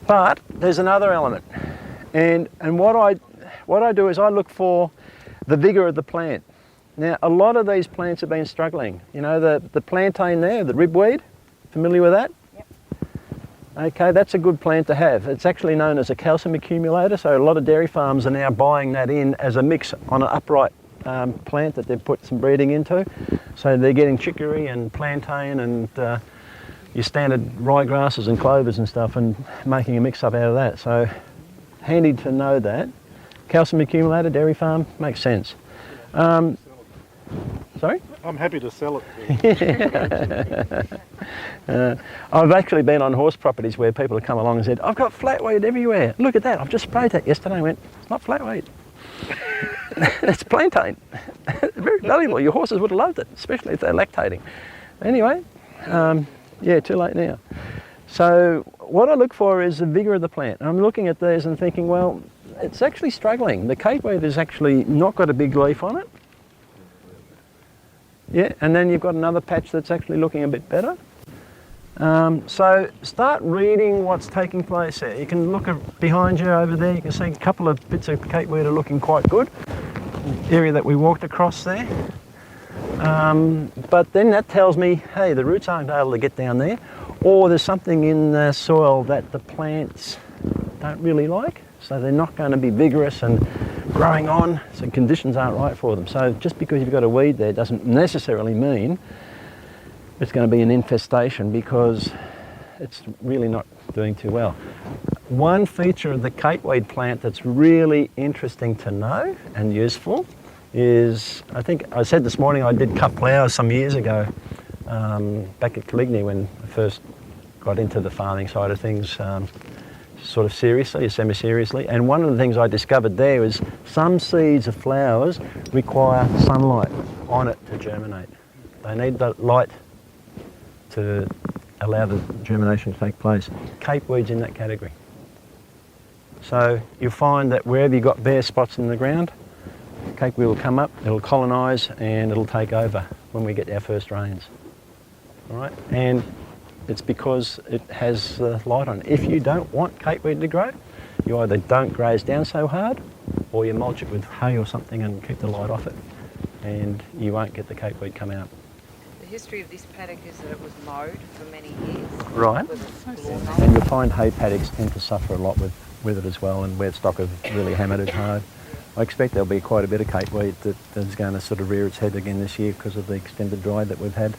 But there's another element, and what I do is I look for the vigour of the plant. Now, a lot of these plants have been struggling. You know, the plantain there, the ribweed, familiar with that? Yep. Okay, that's a good plant to have. It's actually known as a calcium accumulator, so a lot of dairy farms are now buying that in as a mix on an upright plant that they've put some breeding into. So they're getting chicory and plantain and your standard ryegrasses and clovers and stuff, and making a mix-up out of that. So handy to know that. Calcium accumulator, dairy farm, makes sense. Sorry? I'm happy to sell it to you. I've actually been on horse properties where people have come along and said, I've got flatweed everywhere. Look at that, I've just sprayed that yesterday. I went, it's not flatweed. It's plantain. Very valuable. Your horses would have loved it, especially if they're lactating. Anyway, yeah, too late now. So what I look for is the vigour of the plant. And I'm looking at these and thinking, well, it's actually struggling. The capeweed has actually not got a big leaf on it. Yeah, and then you've got another patch that's actually looking a bit better. So start reading what's taking place there. You can look behind you over there, you can see a couple of bits of capeweed are looking quite good. The area that we walked across there. But then that tells me, hey, the roots aren't able to get down there, or there's something in the soil that the plants don't really like, so they're not going to be vigorous and growing on, so conditions aren't right for them. So just because you've got a weed there doesn't necessarily mean it's going to be an infestation, because it's really not doing too well. One feature of the capeweed plant that's really interesting to know and useful is, I think I said this morning I did cut flowers some years ago, back at Coligny when I first got into the farming side of things, sort of seriously, or semi-seriously. And one of the things I discovered there is some seeds of flowers require sunlight on it to germinate. They need the light to allow the germination to take place. Capeweed's in that category. So you'll find that wherever you've got bare spots in the ground, capeweed will come up, it'll colonise, and it'll take over when we get our first rains. All right, and it's because it has light on it. If you don't want capeweed to grow, you either don't graze down so hard, or you mulch it with hay or something and keep the light off it, and you won't get the capeweed come out. The history of this paddock is that it was mowed for many years. Right. And you'll find hay paddocks tend to suffer a lot with it as well, and where stock have really hammered it hard. I expect there'll be quite a bit of capeweed that is going to sort of rear its head again this year because of the extended dry that we've had.